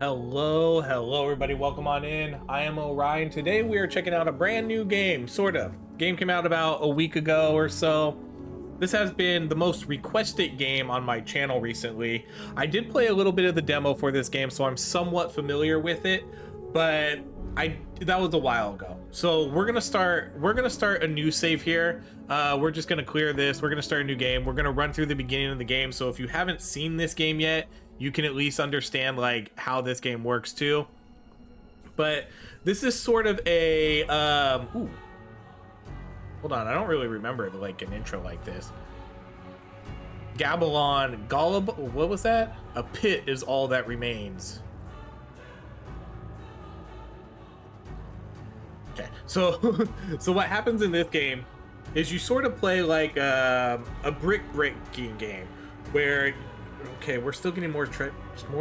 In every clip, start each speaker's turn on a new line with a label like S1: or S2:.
S1: Hello everybody, welcome on in. I am Orion. Today we are checking out a brand new game, sort of. Game came out about a week ago or so. This has been the most requested game on my channel recently. I did play a little bit of the demo for this game, so I'm somewhat familiar with it, but that was a while ago. So we're gonna start a new save here. We're just gonna clear this, we're gonna start a new game, we're gonna run through the beginning of the game. So if you haven't seen this game yet, you can at least understand like how this game works too. But this is sort of a ooh, hold on, I don't really remember like an intro like this. Gabalon Golub, what was that? A pit is all that remains. Okay, so so what happens in this game is you sort of play like a brick breaking game where, okay, we're still getting more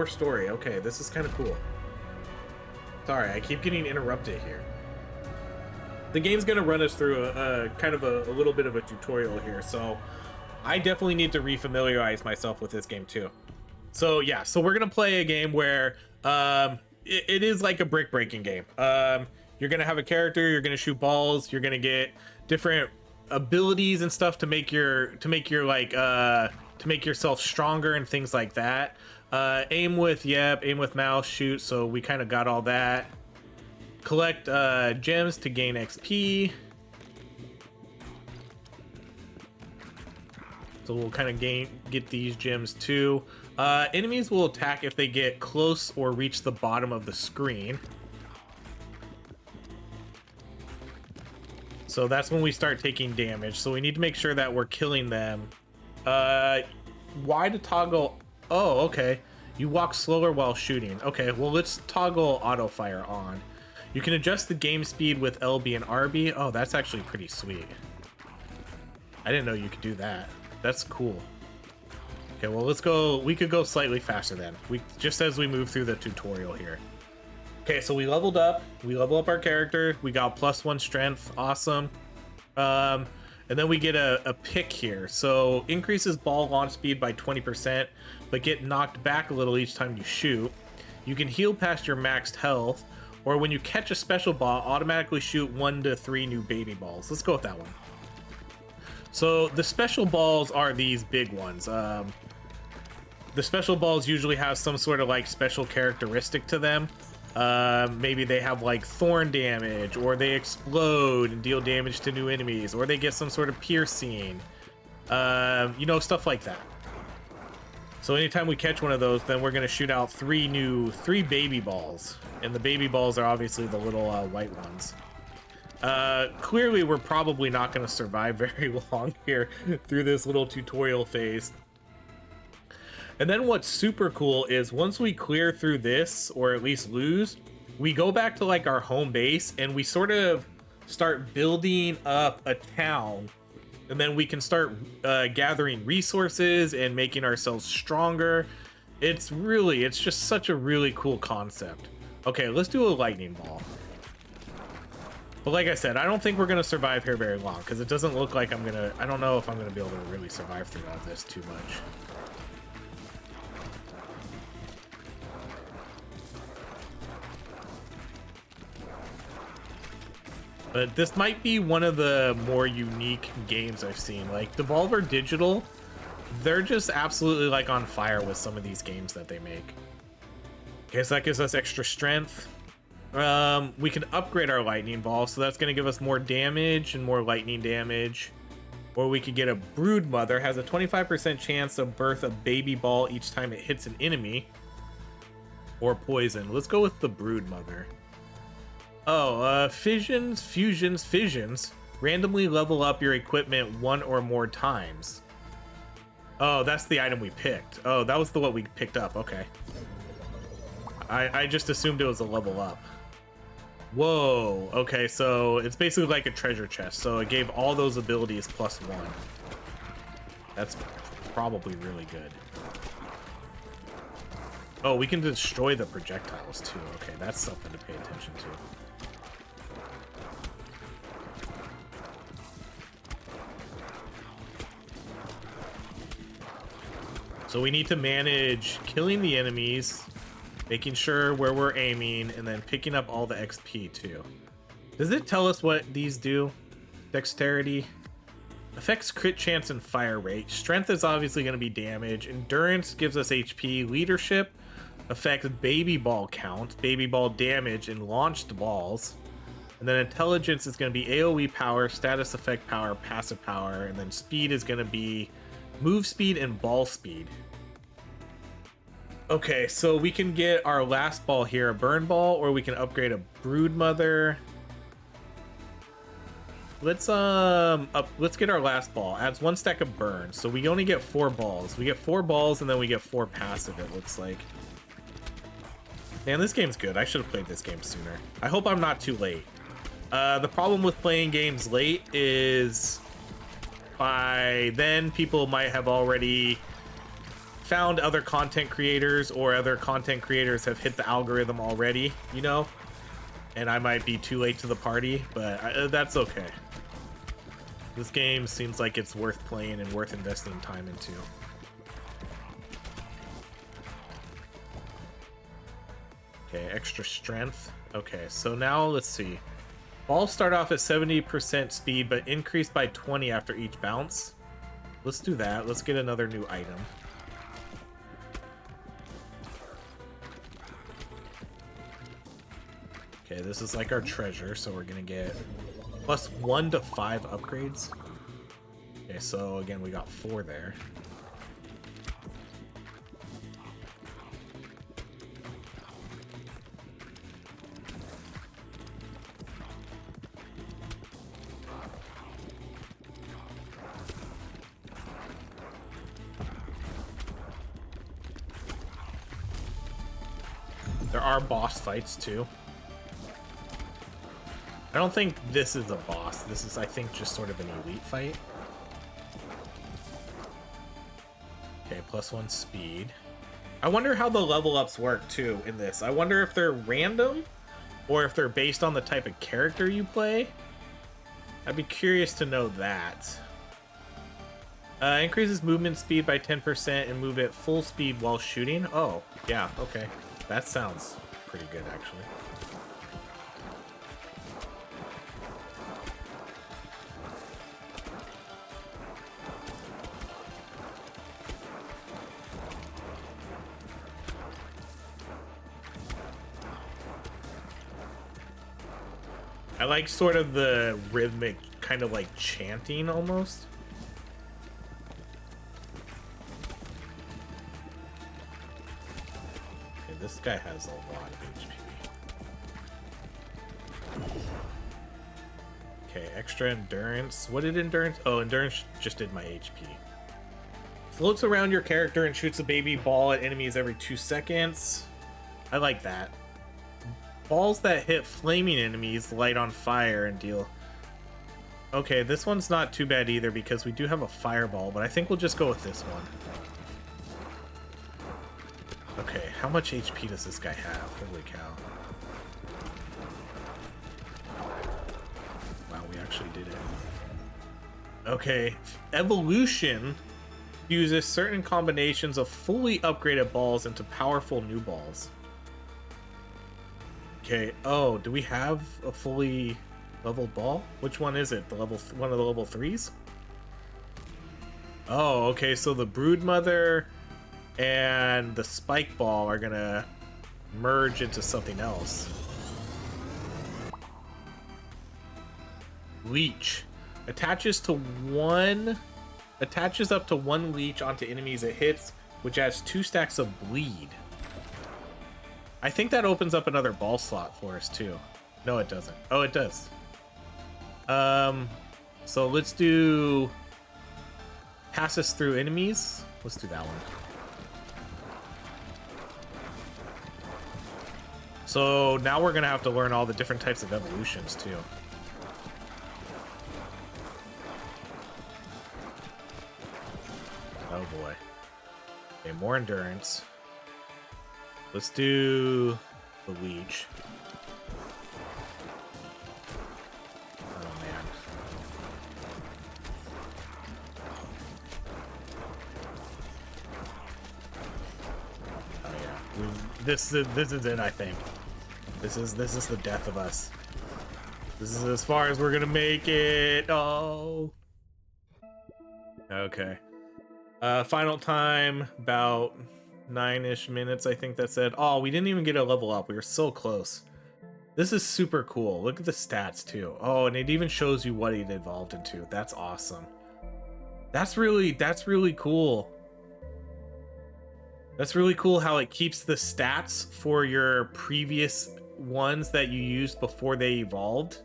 S1: story. Okay, this is kind of cool. Sorry, I keep getting interrupted here. The game's gonna run us through a kind of a little bit of a tutorial here, so I definitely need to refamiliarize myself with this game too. So yeah, so we're gonna play a game where it is like a brick breaking game. You're gonna have a character, you're gonna shoot balls, you're gonna get different abilities and stuff to make yourself stronger and things like that. Aim with mouse, shoot, so we kind of got all that. Collect gems to gain XP. So we'll kind of get these gems too. Enemies will attack if they get close or reach the bottom of the screen. So that's when we start taking damage. So we need to make sure that we're killing them. Why to toggle? Oh, okay. You walk slower while shooting. Okay, well, let's toggle auto fire on. You can adjust the game speed with LB and RB. Oh, that's actually pretty sweet. I didn't know you could do that. That's cool. Okay, well, let's go. We could go slightly faster then. Just as we move through the tutorial here. Okay, so we leveled up. We level up our character. We got +1 strength. Awesome. And then we get a pick here. So increases ball launch speed by 20%, but get knocked back a little each time you shoot. You can heal past your maxed health, or when you catch a special ball, automatically shoot 1 to 3 new baby balls. Let's go with that one. So the special balls are these big ones. The special balls usually have some sort of like special characteristic to them. Maybe they have like thorn damage, or they explode and deal damage to new enemies, or they get some sort of piercing, you know, stuff like that. So anytime we catch one of those, then we're gonna shoot out 3 baby balls, and the baby balls are obviously the little white ones. Clearly we're probably not gonna survive very long here through this little tutorial phase. And then what's super cool is once we clear through this, or at least lose, we go back to like our home base and we sort of start building up a town, and then we can start gathering resources and making ourselves stronger. It's just such a really cool concept. Okay, let's do a lightning ball. But like I said, I don't think we're gonna survive here very long, because it doesn't look like I don't know if I'm gonna be able to really survive through all this too much. But this might be one of the more unique games I've seen. Like Devolver Digital, they're just absolutely like on fire with some of these games that they make. Okay, so that gives us extra strength. We can upgrade our lightning ball, so that's going to give us more damage and more lightning damage. Or we could get a brood mother, has a 25% chance to birth a baby ball each time it hits an enemy. Or poison. Let's go with the brood mother. Oh, fusions. Randomly level up your equipment 1 or more times. Oh, that's the item we picked. Oh, that was what we picked up. Okay. I just assumed it was a level up. Whoa. Okay, so it's basically like a treasure chest. So it gave all those abilities +1. That's probably really good. Oh, we can destroy the projectiles too. Okay, that's something to pay attention to. So we need to manage killing the enemies, Making sure where we're aiming, and then picking up all the XP too. Does it tell us what these do? Dexterity. Affects crit chance and fire rate. Strength is obviously going to be damage. Endurance gives us HP. Leadership affects baby ball count, baby ball damage, and launched balls. And then intelligence is going to be AoE power, status effect power, passive power, and then speed is going to be move speed and ball speed. Okay, so we can get our last ball here, a burn ball, or we can upgrade a brood mother. Let's get our last ball. Adds 1 stack of burn, so we only get 4 balls. We get 4 balls and then we get 4 passive, it looks like. Man, this game's good. I should have played this game sooner. I hope I'm not too late. The problem with playing games late is by then people might have already found other content creators, or other content creators have hit the algorithm already, you know? And I might be too late to the party, but that's okay. This game seems like it's worth playing and worth investing time into. Okay, extra strength. Okay, so now let's see. Balls start off at 70% speed, but increase by 20 after each bounce. Let's do that. Let's get another new item. Okay, this is like our treasure, so we're gonna get +1 to 5 upgrades. Okay, so again, we got 4 there. There are boss fights too. I don't think this is a boss. This is, I think, just sort of an elite fight. Okay, +1 speed. I wonder how the level ups work too in this. I wonder if they're random or if they're based on the type of character you play. I'd be curious to know that. Increases movement speed by 10% and move at full speed while shooting. Oh, yeah, okay. That sounds pretty good, actually. I like sort of the rhythmic, kind of like chanting almost. Okay, this guy has a lot of HP. Okay, extra endurance. What did endurance? Oh, endurance just did my HP. Floats around your character and shoots a baby ball at enemies every 2 seconds. I like that. Balls that hit flaming enemies light on fire and deal. Okay, this one's not too bad either because we do have a fireball, but I think we'll just go with this one. Okay, how much HP does this guy have? Holy cow. Wow, we actually did it. Okay, evolution uses certain combinations of fully upgraded balls into powerful new balls. Okay, oh, do we have a fully leveled ball? Which one is it? The one of the level 3s? Oh, okay, so the brood mother and the spike ball are gonna merge into something else. Leech. Attaches up to 1 leech onto enemies it hits, which adds 2 stacks of bleed. I think that opens up another ball slot for us too. No, it doesn't. Oh, it does. So let's do passes through enemies. Let's do that one. So now we're gonna have to learn all the different types of evolutions too. Oh boy. Okay, more endurance. Let's do the leech. Oh man. Oh yeah. this is it, I think. This is the death of us. This is as far as we're gonna make it. Oh. Okay. Final time, about 9-ish minutes, I think that said. Oh, we didn't even get a level up. We were so close. This is super cool. Look at the stats too. Oh, and it even shows you what it evolved into. That's awesome. That's really cool. That's really cool how it keeps the stats for your previous ones that you used before they evolved.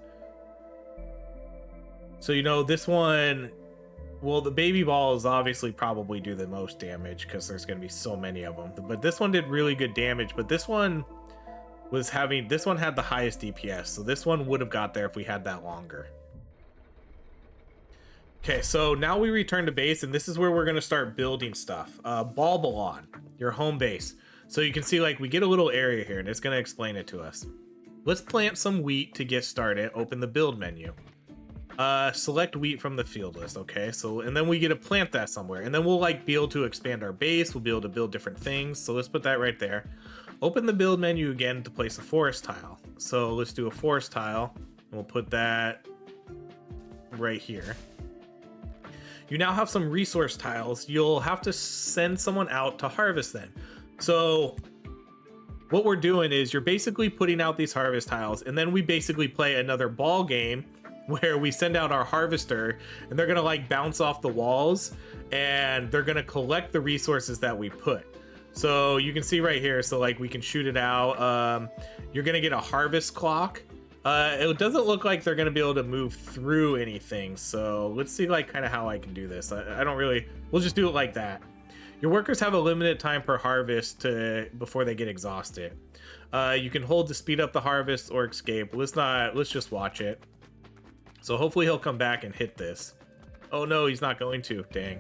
S1: So, you know, this one, well, the baby balls obviously probably do the most damage because there's going to be so many of them. But this one did really good damage. But this one had the highest DPS. So this one would have got there if we had that longer. Okay, so now we return to base, and this is where we're going to start building stuff. Balbalon, your home base. So you can see, like, we get a little area here, and it's going to explain it to us. Let's plant some wheat to get started. Open the build menu. Select wheat from the field list. Okay, so, and then we get to plant that somewhere, and then we'll, like, be able to expand our base. We'll be able to build different things. So let's put that right there. Open the build menu again to place a forest tile. So let's do a forest tile, and we'll put that right here. You now have some resource tiles. You'll have to send someone out to harvest them. So what we're doing is you're basically putting out these harvest tiles, and then we basically play another ball game where we send out our harvester, and they're gonna like bounce off the walls, and they're gonna collect the resources that we put. So you can see right here, so like we can shoot it out. You're gonna get a harvest clock. It doesn't look like they're gonna be able to move through anything, so let's see like kind of how I can do this. I don't really, we'll just do it like that. Your workers have a limited time per harvest before they get exhausted. You can hold to speed up the harvest or escape. Let's just watch it. So hopefully he'll come back and hit this. Oh no, he's not going to, dang.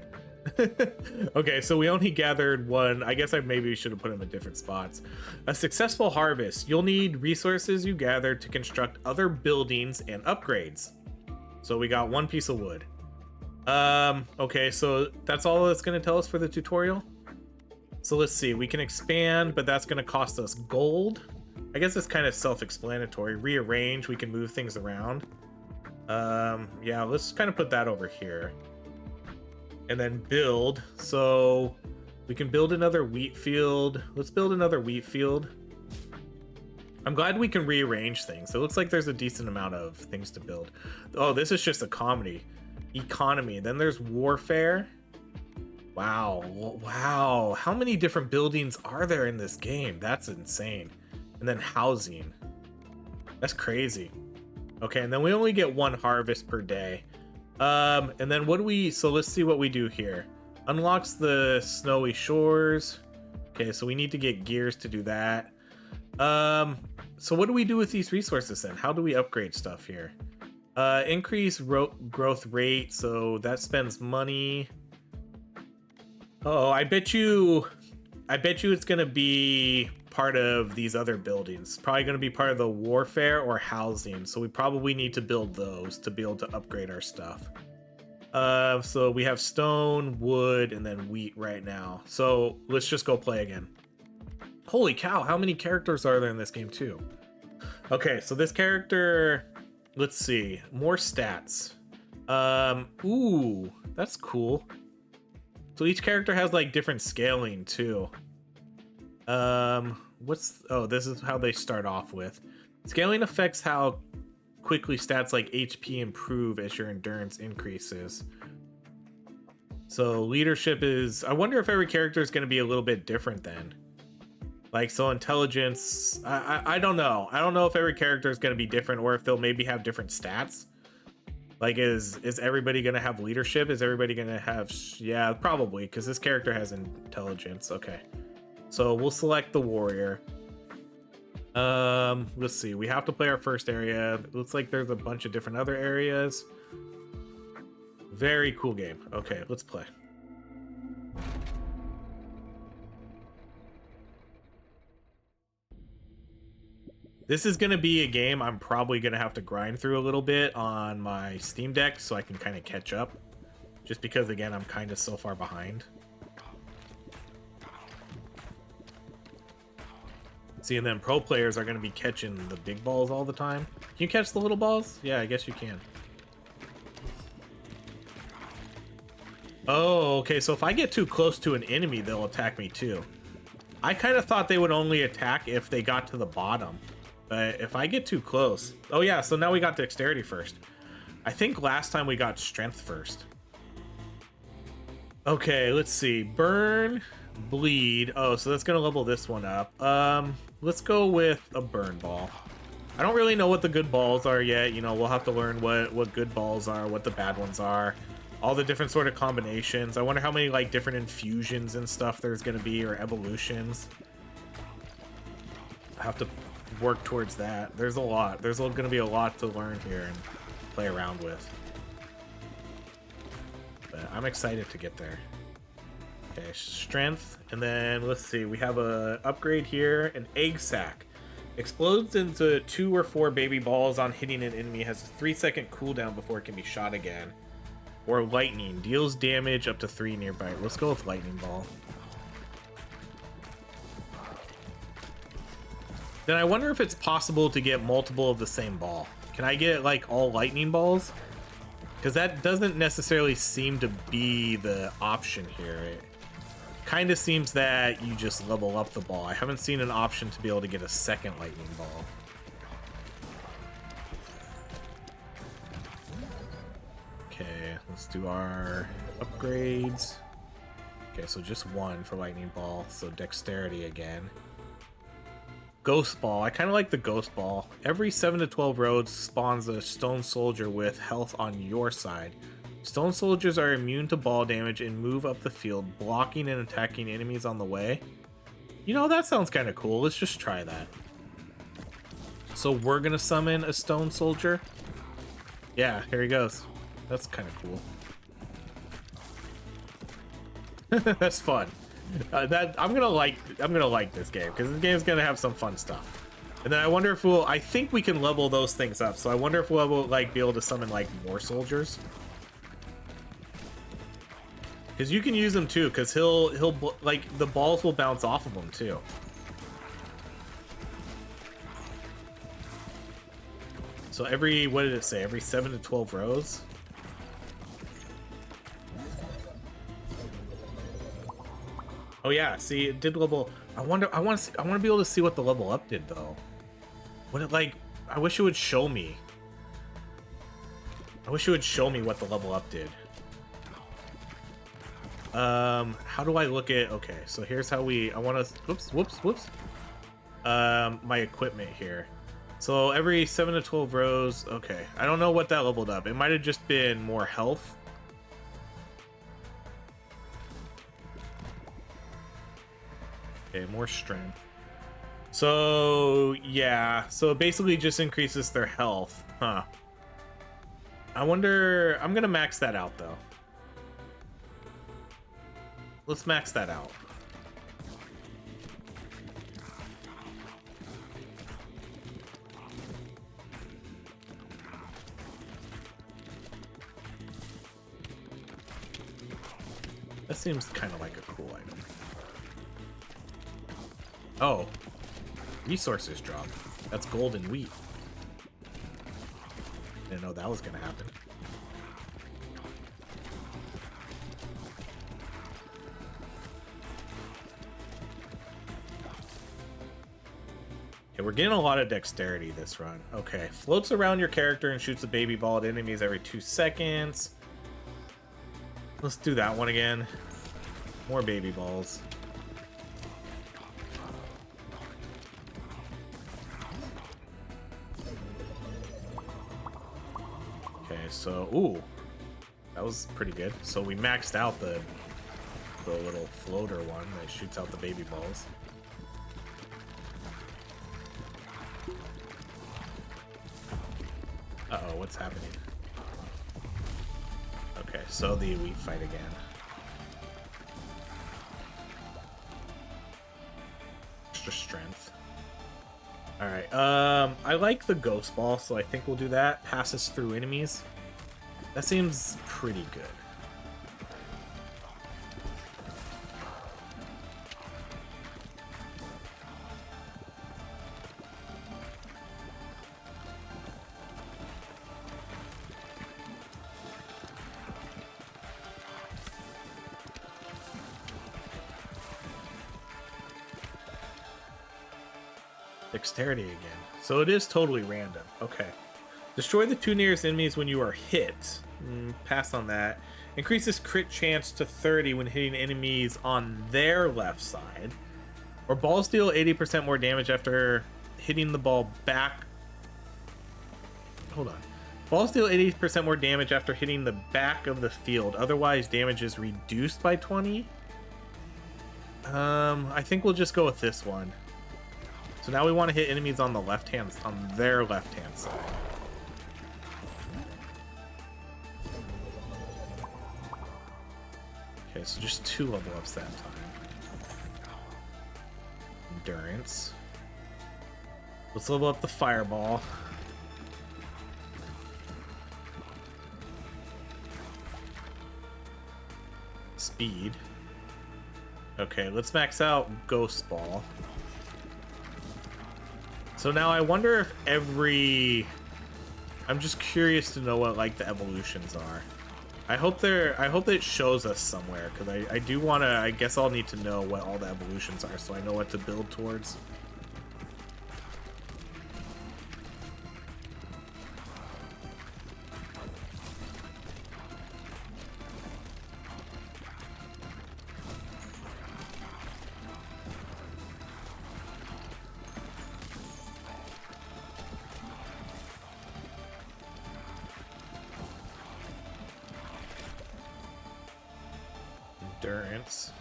S1: Okay, so we only gathered one. I guess I maybe should have put him in different spots. A successful harvest. You'll need resources you gathered to construct other buildings and upgrades. So we got one piece of wood. Okay, so that's all it's going to tell us for the tutorial. So let's see, we can expand, but that's going to cost us gold. I guess it's kind of self-explanatory. Rearrange, we can move things around. Yeah, let's kind of put that over here. And then build. So we can build another wheat field. Let's build another wheat field. I'm glad we can rearrange things. It looks like there's a decent amount of things to build. Oh, this is just a economy. Then there's warfare. Wow. How many different buildings are there in this game? That's insane. And then housing. That's crazy. Okay, and then we only get one harvest per day. And then so let's see what we do here. Unlocks the snowy shores. Okay, so we need to get gears to do that. So what do we do with these resources then? How do we upgrade stuff here? Increase growth rate, so that spends money. Oh, I bet you it's gonna be part of these other buildings. Probably gonna be part of the warfare or housing. So we probably need to build those to be able to upgrade our stuff. So we have stone, wood, and then wheat right now. So let's just go play again. Holy cow, how many characters are there in this game too? Okay, so this character, let's see, more stats. Ooh, that's cool. So each character has like different scaling too. This is how they start off with. Scaling affects how quickly stats like HP improve as your endurance increases. So leadership is, I wonder if every character is going to be a little bit different then. Like, so intelligence, I don't know. I don't know if every character is going to be different or if they'll maybe have different stats. Like, is everybody going to have leadership? Is everybody going to have, yeah, probably, because this character has intelligence. Okay. So we'll select the warrior. Let's see. We have to play our first area. It looks like there's a bunch of different other areas. Very cool game. Okay, let's play. This is going to be a game I'm probably going to have to grind through a little bit on my Steam Deck so I can kind of catch up. Just because, again, I'm kind of so far behind. See, and then pro players are going to be catching the big balls all the time. Can you catch the little balls? Yeah, I guess you can. Oh, okay, so if I get too close to an enemy, they'll attack me too. I kind of thought they would only attack if they got to the bottom. But if I get too close... Oh yeah, so now we got dexterity first. I think last time we got strength first. Okay, let's see. Burn, bleed. Oh, so that's going to level this one up. Let's go with a burn ball. I don't really know what the good balls are yet. You know, we'll have to learn what good balls are, what the bad ones are. All the different sort of combinations. I wonder how many like different infusions and stuff there's going to be, or evolutions. I have to work towards that. There's a lot. There's going to be a lot to learn here and play around with. But I'm excited to get there. Okay, strength, and then let's see. We have a upgrade here, an egg sac. Explodes into 2 or 4 baby balls on hitting an enemy. Has a 3-second cooldown before it can be shot again. Or lightning, deals damage up to 3 nearby. Let's go with lightning ball. Then I wonder if it's possible to get multiple of the same ball. Can I get like all lightning balls? Because that doesn't necessarily seem to be the option here. It kind of seems that you just level up the ball. I haven't seen an option to be able to get a second lightning ball. Okay, let's do our upgrades. Okay, so just 1 for lightning ball. So dexterity again. Ghost ball. I kind of like the ghost ball. Every 7 to 12 roads spawns a stone soldier with health on your side. Stone soldiers are immune to ball damage and move up the field, blocking and attacking enemies on the way. You know, that sounds kind of cool. Let's just try that. So we're gonna summon a stone soldier. Yeah, here he goes. That's kind of cool. That's fun. I'm gonna like this game because this game's gonna have some fun stuff. And then I wonder if I think we can level those things up. So I wonder if we'll like be able to summon like more soldiers. Because you can use them too, because he'll like the balls will bounce off of him too. So every, what did it say? Every 7 to 12 rows. Oh yeah, see, it did level. I want to be able to see what the level up did though. What it like? I wish it would show me. I wish it would show me what the level up did. How do I look at? Okay, so here's how I want to. Whoops. My equipment here. So every 7 to 12 rows. Okay, I don't know what that leveled up. It might have just been more health. Okay, more strength. So, yeah. So it basically just increases their health. Huh. I wonder... I'm gonna max that out, though. Let's max that out. That seems kind of like a cool item. Oh, resources drop. That's gold and wheat. Didn't know that was gonna happen. Okay, we're getting a lot of dexterity this run. Okay, floats around your character and shoots a baby ball at enemies every 2 seconds. Let's do that one again. More baby balls. So, ooh, that was pretty good. So we maxed out the little floater one that shoots out the baby balls. Uh-oh, what's happening? Okay, so the elite fight again. Extra strength. Alright, I like the ghost ball, so I think we'll do that. Passes through enemies. That seems pretty good. Dexterity again. So it is totally random. Okay. Destroy the 2 nearest enemies when you are hit. Pass on that. Increases crit chance to 30 when hitting enemies on their left side. Or balls deal 80% more damage after hitting the ball back. Hold on. Balls deal 80% more damage after hitting the back of the field. Otherwise, damage is reduced by 20. I think we'll just go with this one. So now we want to hit enemies on the on their left-hand side. Okay, so just 2 level ups that time. Endurance. Let's level up the fireball. Speed. Okay, let's max out Ghost Ball. So now I wonder if I'm just curious to know what like the evolutions are. I hope that it shows us somewhere, because I do want to. I guess I'll need to know what all the evolutions are so I know what to build towards. Endurance.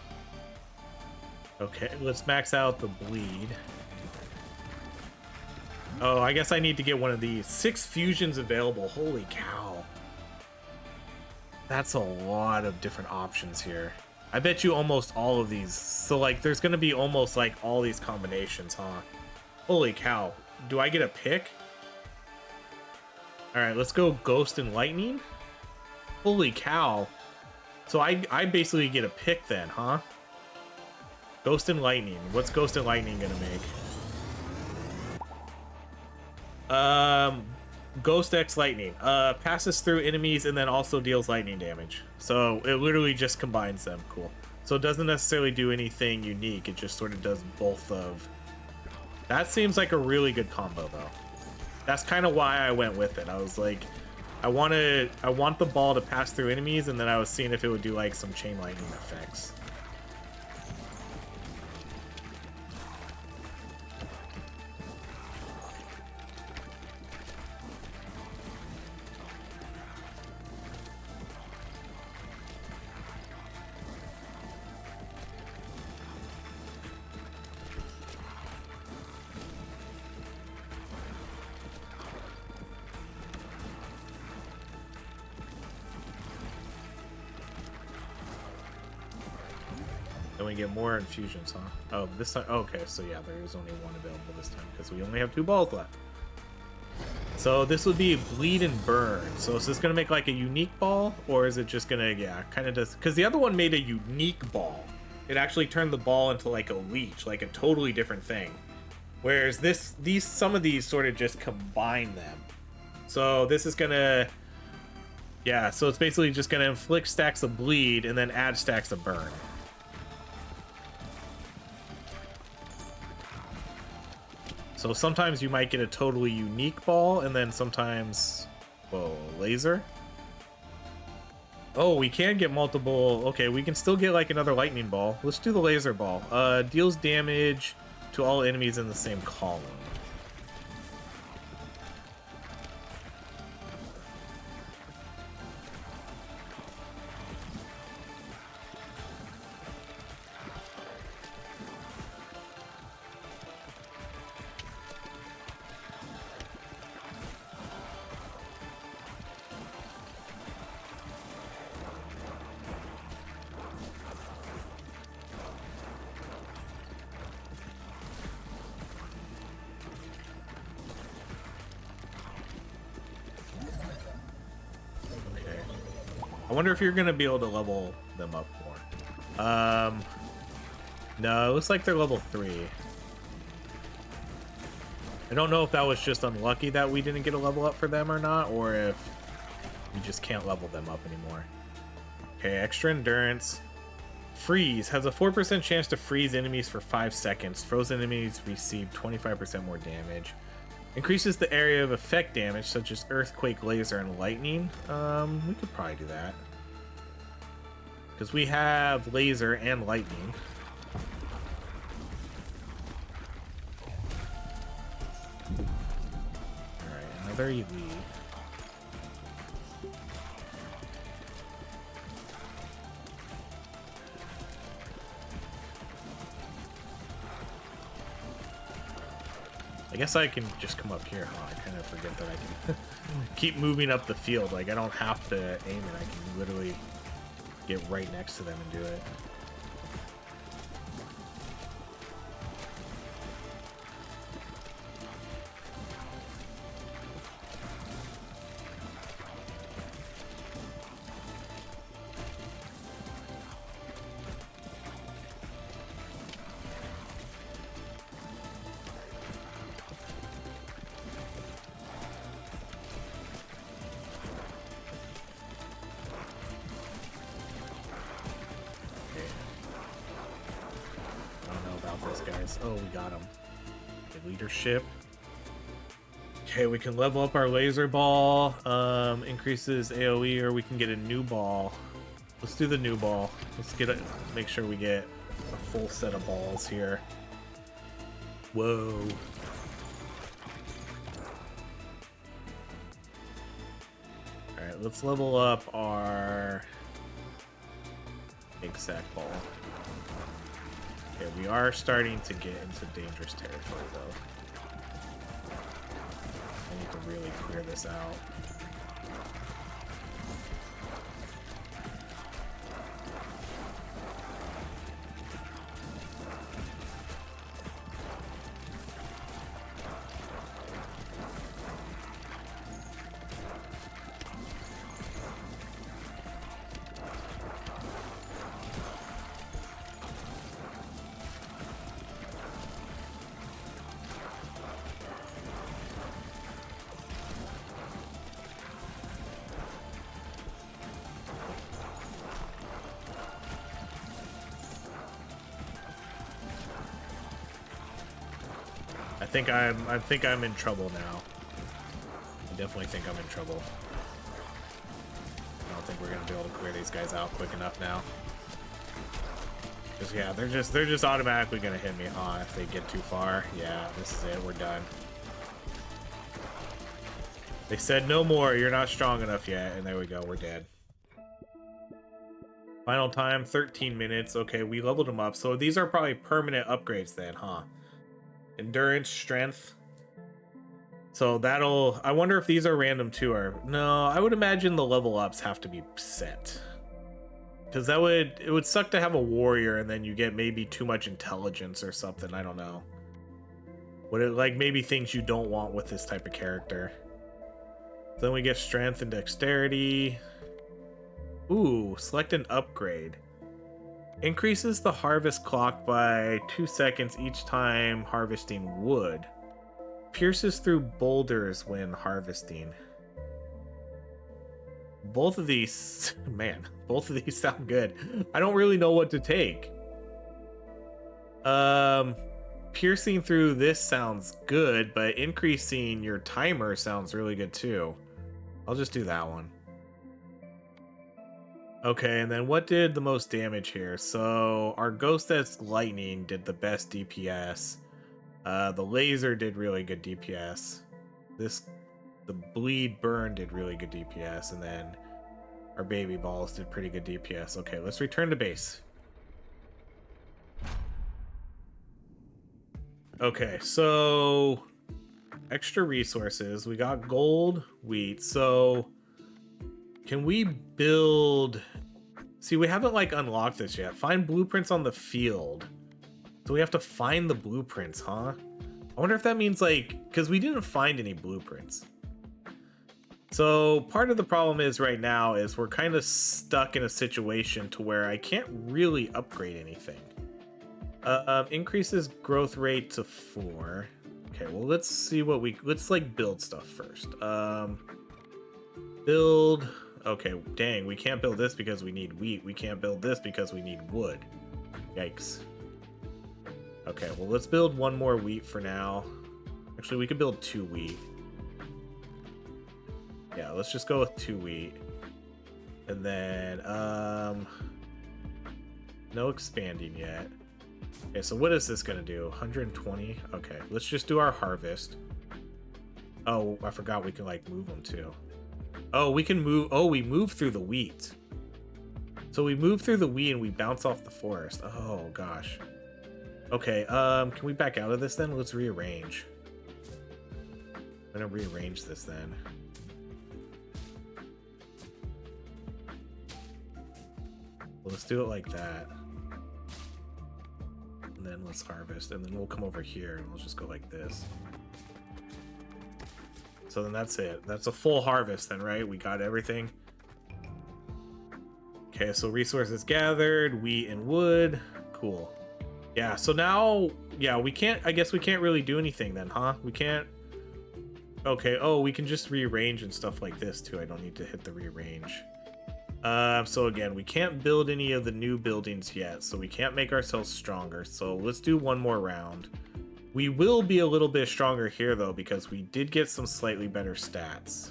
S1: Okay, let's max out the bleed. Oh, I guess I need to get one of these. 6 fusions available. Holy cow. That's a lot of different options here. I bet you almost all of these. So, like, there's going to be almost, like, all these combinations, huh? Holy cow. Do I get a pick? Alright, let's go Ghost and Lightning. Holy cow. So I basically get a pick then, huh? Ghost and Lightning. What's Ghost and Lightning gonna make? Ghost X Lightning. Passes through enemies and then also deals lightning damage. So it literally just combines them. Cool. So it doesn't necessarily do anything unique. It just sort of does both of. That seems like a really good combo though. That's kind of why I went with it. I was like, I want the ball to pass through enemies, and then I was seeing if it would do like some chain lightning effects. Then we get more infusions, huh? Oh, this time. Okay, so yeah, there is only one available this time because we only have 2 balls left. So this would be bleed and burn. So is this gonna make like a unique ball, or is it just gonna, yeah, kind of does? Because the other one made a unique ball. It actually turned the ball into like a leech, like a totally different thing. Whereas some of these sort of just combine them. So this is gonna, yeah. So it's basically just gonna inflict stacks of bleed and then add stacks of burn. So sometimes you might get a totally unique ball, and then sometimes, whoa, laser? Oh, we can get multiple. Okay, we can still get like another lightning ball. Let's do the laser ball. Deals damage to all enemies in the same column. I wonder if you're gonna be able to level them up more. No, it looks like they're level 3. I don't know if that was just unlucky that we didn't get a level up for them or not, or if we just can't level them up anymore. Okay, extra endurance. Freeze has a 4% chance to freeze enemies for 5 seconds. Frozen enemies receive 25% more damage. Increases the area of effect damage, such as earthquake, laser, and lightning. We could probably do that. Because we have laser and lightning. Alright, another elite. I guess I can just come up here, huh? I kind of forget that I can keep moving up the field. Like, I don't have to aim it. I can literally get right next to them and do it. Guys. Oh, we got him. Okay, leadership. Okay, we can level up our laser ball. Increases AoE, or we can get a new ball. Let's do the new ball. Let's get it. Make sure we get a full set of balls here. Whoa. All right, let's level up our big sack ball. Okay, we are starting to get into dangerous territory, though. I need to really clear this out. I think I'm in trouble now. I definitely think I'm in trouble. I don't think we're gonna be able to clear these guys out quick enough now. Cause yeah, they're just automatically gonna hit me, huh? If they get too far. Yeah, this is it. We're done. They said no more. You're not strong enough yet, and there we go. We're dead. Final time 13 minutes. Okay, we leveled them up. So these are probably permanent upgrades then, huh? Endurance, strength. So that'll... I wonder if these are random too, or... No, I would imagine the level ups have to be set. Because that would... It would suck to have a warrior and then you get maybe too much intelligence or something. I don't know. Would it, like, maybe things you don't want with this type of character. Then we get strength and dexterity. Ooh, select an upgrade. Increases the harvest clock by 2 seconds each time harvesting wood. Pierces through boulders when harvesting. Both of these, man, both of these sound good. I don't really know what to take. Piercing through this sounds good, but increasing your timer sounds really good too. I'll just do that one. Okay, and then what did the most damage here? So our ghost that's lightning did the best DPS. The laser did really good DPS. The bleed burn did really good DPS, and then our baby balls did pretty good DPS. Okay, let's return to base. Okay, so extra resources. We got gold, wheat. So can we build... See, we haven't like unlocked this yet. Find blueprints on the field. So we have to find the blueprints, huh? I wonder if that means like, because we didn't find any blueprints. So part of the problem is right now is we're kind of stuck in a situation to where I can't really upgrade anything. Increases growth rate to 4. Okay, well, let's see what let's like build stuff first. Build, Okay, dang, we can't build this because we need wheat. We can't build this because we need wood. Yikes. Okay, well, let's build one more wheat for now. Actually, we could build 2 wheat. Yeah, let's just go with 2 wheat. And then, no expanding yet. Okay, so what is this gonna do? 120? Okay, let's just do our harvest. Oh, I forgot we can, like, move them, too. Oh, we can move... Oh, we move through the wheat. So we move through the wheat and we bounce off the forest. Oh, gosh. Okay, can we back out of this, then? Let's rearrange. I'm gonna rearrange this, then. Well, let's do it like that. And then let's harvest, and then we'll come over here and we'll just go like this. So then that's it. That's a full harvest then, right? We got everything. Okay, so resources gathered, wheat and wood. Cool. Yeah, so now, yeah, we can't, I guess we can't really do anything then, huh? We can't. Okay, oh, we can just rearrange and stuff like this too. I don't need to hit the rearrange. So again, we can't build any of the new buildings yet, so we can't make ourselves stronger. So let's do one more round. We will be a little bit stronger here though, because we did get some slightly better stats.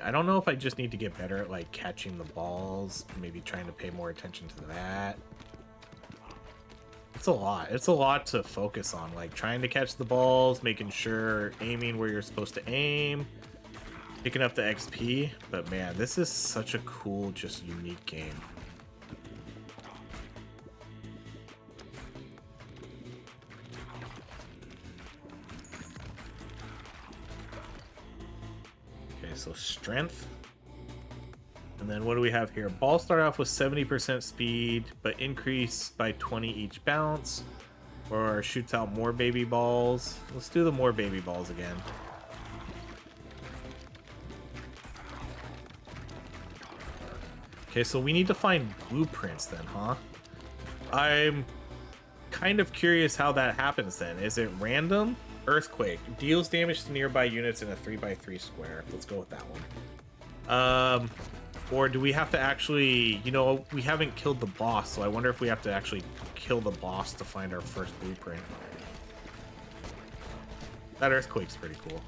S1: I don't know if I just need to get better at like catching the balls, maybe trying to pay more attention to that. It's a lot. It's a lot to focus on, like trying to catch the balls, making sure aiming where you're supposed to aim, picking up the XP. But man, this is such a cool, just unique game. So strength, and then what do we have here? Balls start off with 70% speed but increase by 20 each bounce, or shoots out more baby balls. Let's do the more baby balls again. Okay, so we need to find blueprints then, huh? I'm kind of curious how that happens then. Is it random? Earthquake deals damage to nearby units in a 3x3 square. Let's go with that one. Or do we have to actually, you know, we haven't killed the boss, so I wonder if we have to actually kill the boss to find our first blueprint. That earthquake's pretty cool.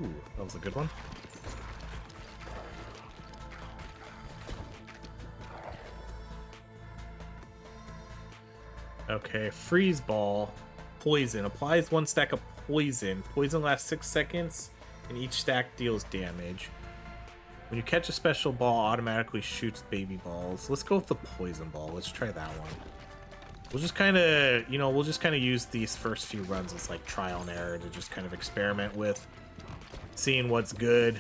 S1: Ooh, that was a good one. Okay, freeze ball, poison. Applies 1 stack of poison. Poison lasts 6 seconds, and each stack deals damage. When you catch a special ball, automatically shoots baby balls. Let's go with the poison ball. Let's try that one. We'll just kind of, you know, we'll just kind of use these first few runs as like trial and error to just kind of experiment with, seeing what's good.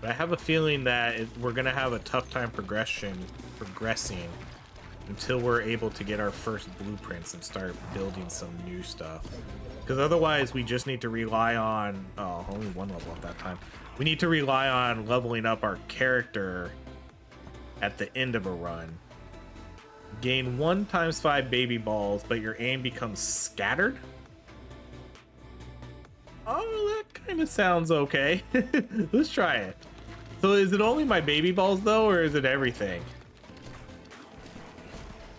S1: I have a feeling that we're gonna have a tough time progressing until we're able to get our first blueprints and start building some new stuff. Because otherwise, we just need to rely on only 1 level at that time. We need to rely on leveling up our character at the end of a run. Gain 1 × 5 baby balls, but your aim becomes scattered. Oh, that kind of sounds okay. Let's try it. So is it only my baby balls though, or is it everything?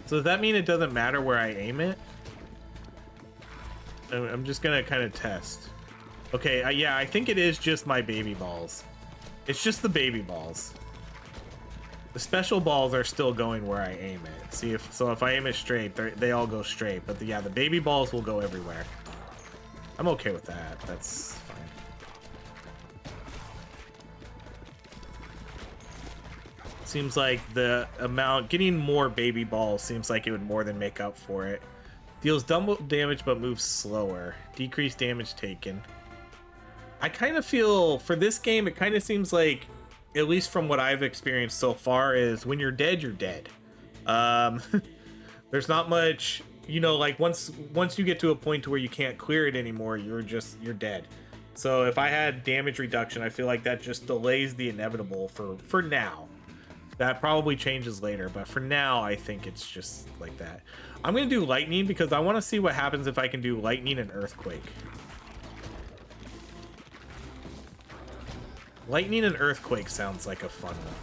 S1: So does that mean it doesn't matter where I aim it? I'm just gonna kind of test. Okay, yeah, I think it is just my baby balls. It's just the baby balls. The special balls are still going where I aim it. See, if I aim it straight, they all go straight. But yeah, the baby balls will go everywhere. I'm okay with that. That's fine. Seems like the amount, getting more baby balls seems like it would more than make up for it. Deals double damage but moves slower. Decreased damage taken. I kind of feel, for this game, it kind of seems like, at least from what I've experienced so far, is when you're dead, you're dead. There's not much, you know, like once you get to a point to where you can't clear it anymore, you're dead. So if I had damage reduction, I feel like that just delays the inevitable for now. That probably changes later, but for now, I think it's just like that. I'm going to do lightning because I want to see what happens if I can do lightning and earthquake. Lightning and earthquake sounds like a fun one.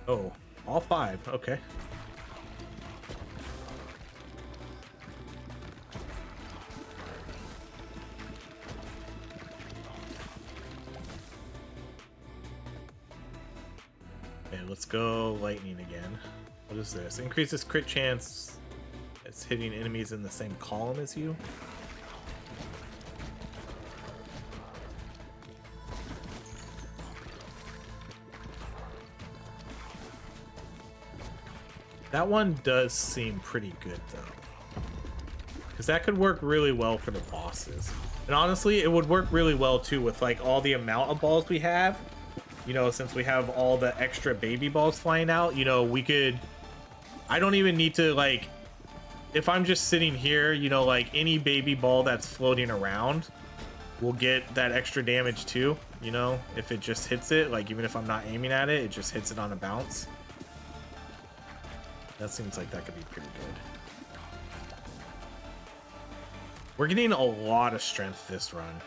S1: Oh, all 5. Okay. Okay, let's go lightning again. What is this? Increases crit chance. It's hitting enemies in the same column as you. That one does seem pretty good though, because that could work really well for the bosses. And honestly, it would work really well too with like all the amount of balls we have. You know, since we have all the extra baby balls flying out, you know, we could, I don't even need to, like, if I'm just sitting here, you know, like any baby ball that's floating around will get that extra damage too, you know, if it just hits it, like even if I'm not aiming at it, it just hits it on a bounce. That seems like that could be pretty good. We're getting a lot of strength this run.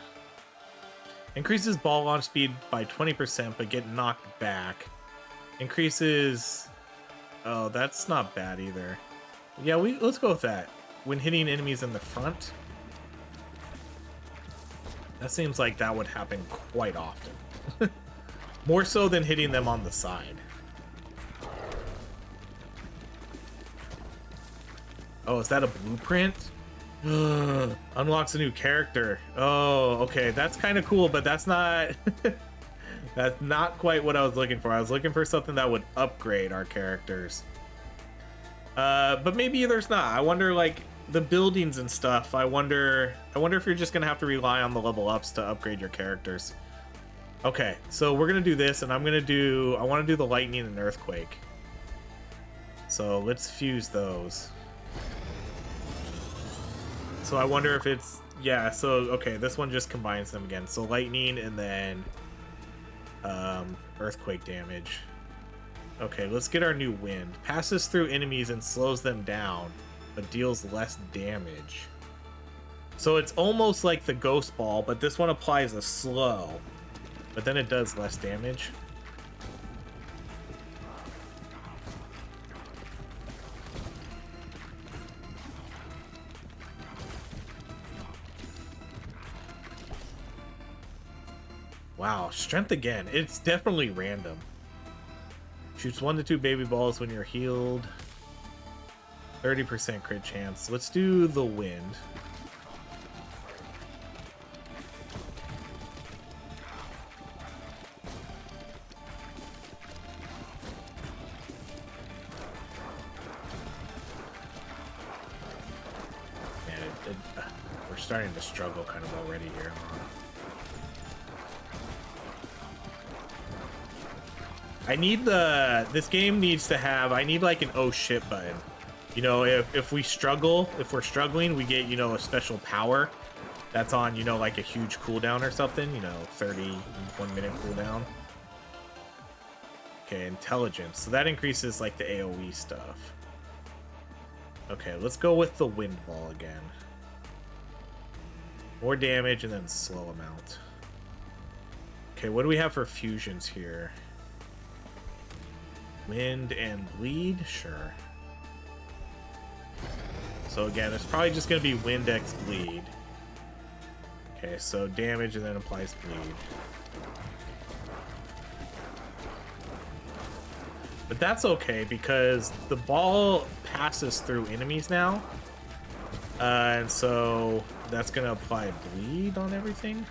S1: Increases ball launch speed by 20%, but get knocked back. Increases... Oh, that's not bad either. Yeah, let's go with that. When hitting enemies in the front. That seems like that would happen quite often. More so than hitting them on the side. Oh, is that a blueprint? Unlocks a new character. Oh, okay, that's kind of cool, but that's not that's not quite what I was looking for. I was looking for something that would upgrade our characters. But maybe there's not. I wonder, like the buildings and stuff. I wonder if you're just gonna have to rely on the level ups to upgrade your characters. Okay, so we're gonna do this, and I want to do the lightning and earthquake. So let's fuse those. So I wonder if it's, yeah, so, okay, this one just combines them again. So lightning and then earthquake damage. Okay, let's get our new wind. Passes through enemies and slows them down, but deals less damage. So it's almost like the ghost ball, but this one applies a slow, but then it does less damage. Wow, strength again. It's definitely random. Shoots 1 to 2 baby balls when you're healed. 30% crit chance. Let's do the wind. Man, we're starting to struggle kind of already here. I need this game needs to have, I need like an oh shit button. You know, if we're struggling, we get, you know, a special power that's on, you know, like a huge cooldown or something, you know, 1 minute cooldown. Okay, intelligence. So that increases like the AoE stuff. Okay, let's go with the wind ball again. More damage and then slow amount. Okay, what do we have for fusions here? Wind and bleed? Sure. So again, it's probably just going to be wind x bleed. Okay, so damage and then applies bleed. But that's okay because the ball passes through enemies now. And so that's gonna apply bleed on everything.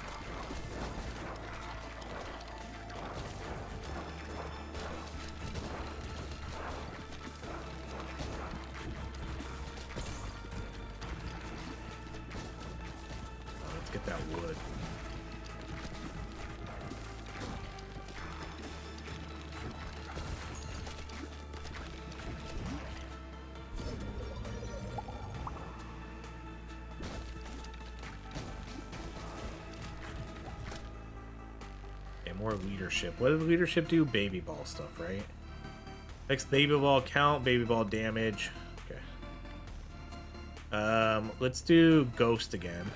S1: Let's get that wood. More leadership. What did leadership do? Baby ball stuff, right? Next baby ball count, baby ball damage. Okay. Let's do ghost again.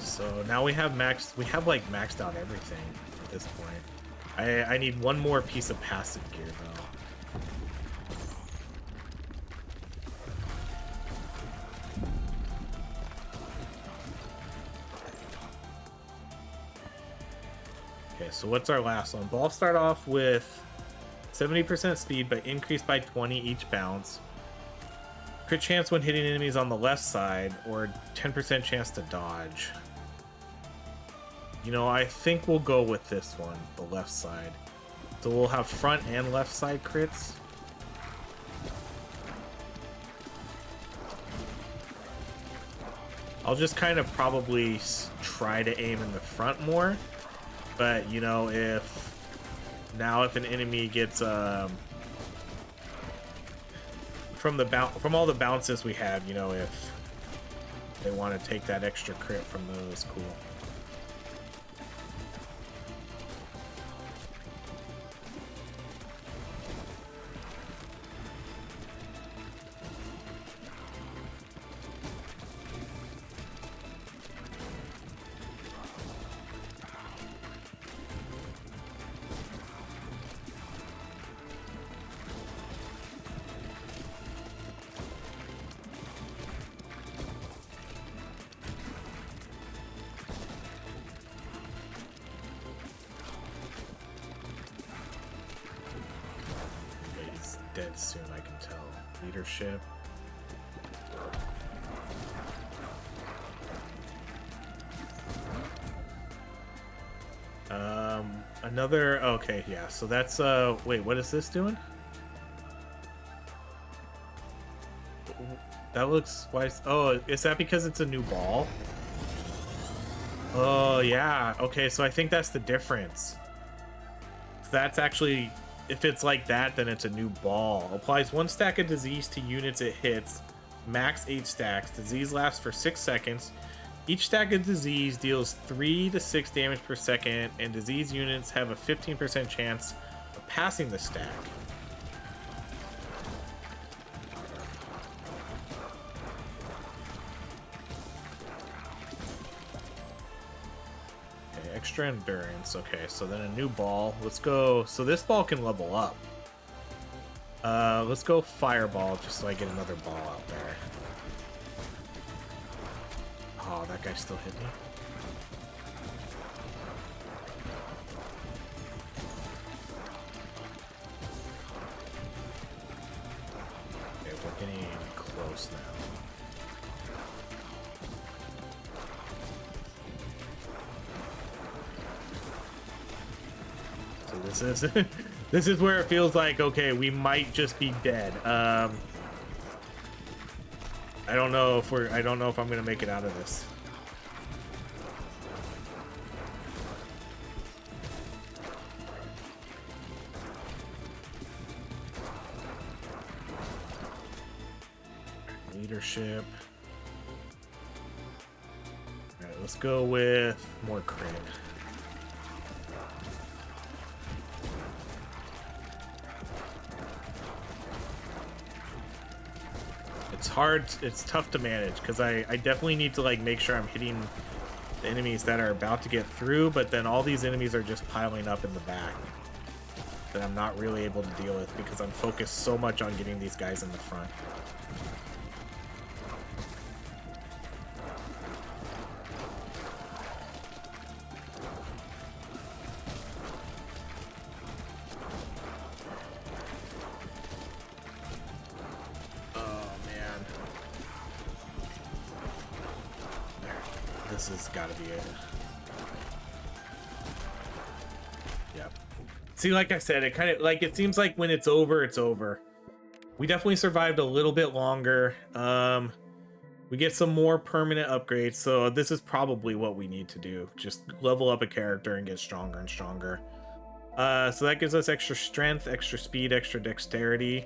S1: So now we have like maxed out everything at this point. I need one more piece of passive gear though. Okay, so what's our last one? Balls start off with 70% speed, but increased by 20 each bounce. Crit chance when hitting enemies on the left side, or 10% chance to dodge. You know, I think we'll go with this one, the left side. So we'll have front and left side crits. I'll just kind of probably try to aim in the front more. But, you know, if an enemy gets from all the bounces we have, you know, if they want to take that extra crit from those, cool. Dead soon, I can tell. Leadership. Another, okay, yeah, so that's wait, what is this doing? That looks, why is, oh, is that because it's a new ball? Oh yeah, okay, so I think that's the difference. That's actually, if it's like that, then it's a new ball. Applies 1 stack of disease to units it hits. Max 8 stacks. Disease lasts for 6 seconds. Each stack of disease deals 3 to 6 damage per second, and disease units have a 15% chance of passing the stack. Okay, extra endurance. Okay, so then a new ball. Let's go. So this ball can level up. Let's go fireball just so I get another ball out there. Oh, that guy still hit me. Okay, we're getting close now. So this is this is where it feels like, okay, we might just be dead. I don't know if I'm gonna make it out of this. Leadership. let's go with more crit. It's hard, it's tough to manage because I definitely need to like make sure I'm hitting the enemies that are about to get through, but then all these enemies are just piling up in the back that I'm not really able to deal with because I'm focused so much on getting these guys in the front. This has got to be it. Yep. See, like I said, it kind of like it seems like when it's over, it's over. We definitely survived a little bit longer. We get some more permanent upgrades, so this is probably what we need to do. Just level up a character and get stronger and stronger. So that gives us extra strength, extra speed, extra dexterity.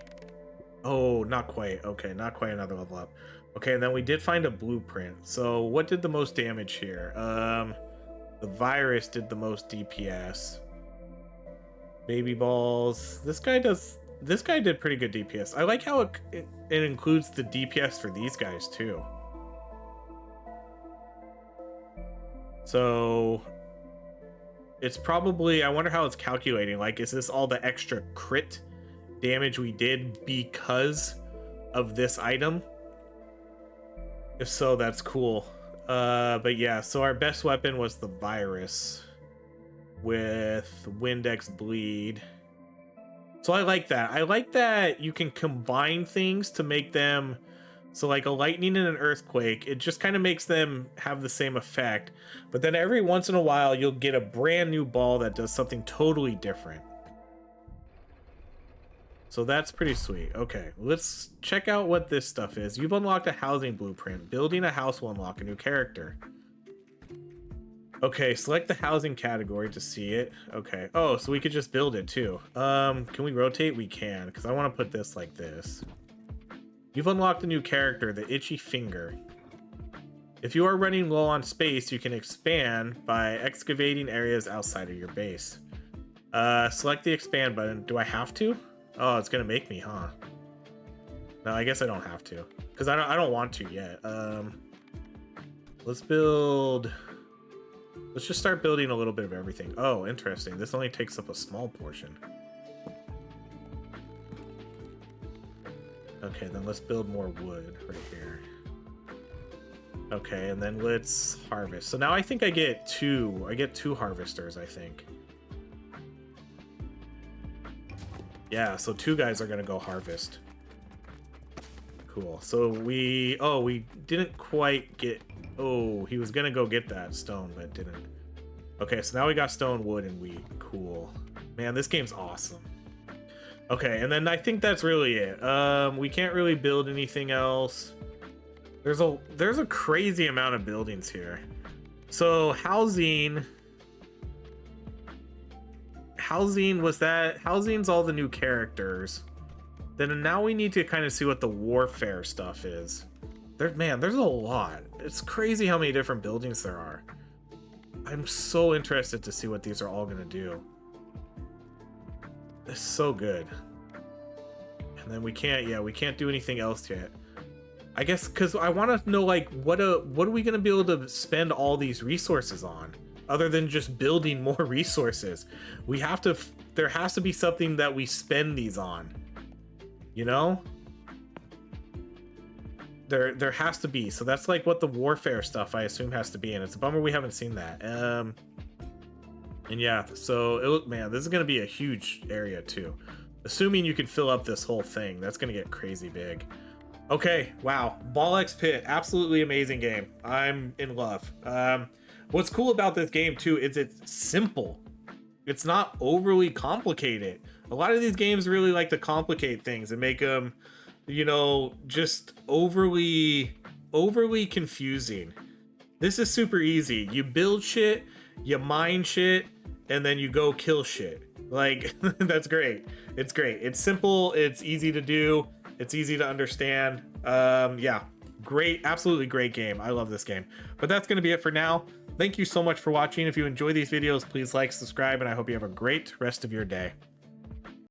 S1: Oh, not quite. Okay, not quite another level up. Okay, and then we did find a blueprint. So what did the most damage here? The virus did the most DPS. Baby balls. This guy did pretty good DPS. I like how it includes the DPS for these guys too. So it's probably, I wonder how it's calculating. Like, is this all the extra crit damage we did because of this item? If so, that's cool. But yeah, so our best weapon was the virus with Windex bleed. So I like that. I like that you can combine things to make them, so like a lightning and an earthquake, it just kind of makes them have the same effect. But then every once in a while, you'll get a brand new ball that does something totally different. So that's pretty sweet. Okay, let's check out what this stuff is. You've unlocked a housing blueprint. Building a house will unlock a new character. Okay, select the housing category to see it. Okay. Oh, so we could just build it too. Can we rotate? We can, because I want to put this like this. You've unlocked a new character, the Itchy Finger. If you are running low on space, you can expand by excavating areas outside of your base. Select the expand button. Do I have to? Oh, it's gonna make me, huh? No, I guess I don't have to, because I don't want to yet. Let's build. Let's just start building a little bit of everything. Oh, interesting. This only takes up a small portion. Okay, then let's build more wood right here. Okay, and then let's harvest. So now I think I get two harvesters, I think. Yeah, so two guys are gonna go harvest. Cool. So we didn't quite get, oh, he was gonna go get that stone, but didn't. Okay, so now we got stone, wood, and wheat. Cool. Man, this game's awesome. Okay, and then I think that's really it. We can't really build anything else. There's a crazy amount of buildings here. So housing's all the new characters. Then now we need to kind of see what the warfare stuff is. There's a lot. It's crazy how many different buildings there are. I'm so interested to see what these are all gonna do. It's so good. And then we can't do anything else yet. I guess because I want to know, like, what are we gonna be able to spend all these resources on, other than just building more resources? There has to be something that we spend these on, you know? There has to be. So that's like what the warfare stuff, I assume, has to be, and it's a bummer we haven't seen that. And yeah, so man, this is gonna be a huge area too. Assuming you can fill up this whole thing, that's gonna get crazy big. Okay, wow, Roguelike PiT, absolutely amazing game. I'm in love. What's cool about this game too is it's simple. It's not overly complicated. A lot of these games really like to complicate things and make them, you know, just overly confusing. This is super easy. You build shit, you mine shit, and then you go kill shit. Like, that's great. It's great. It's simple. It's easy to do. It's easy to understand. Yeah, Great, absolutely great game. I love this game. But that's going to be it for now. Thank you so much for watching. If you enjoy these videos, please like, subscribe, and I hope you have a great rest of your day.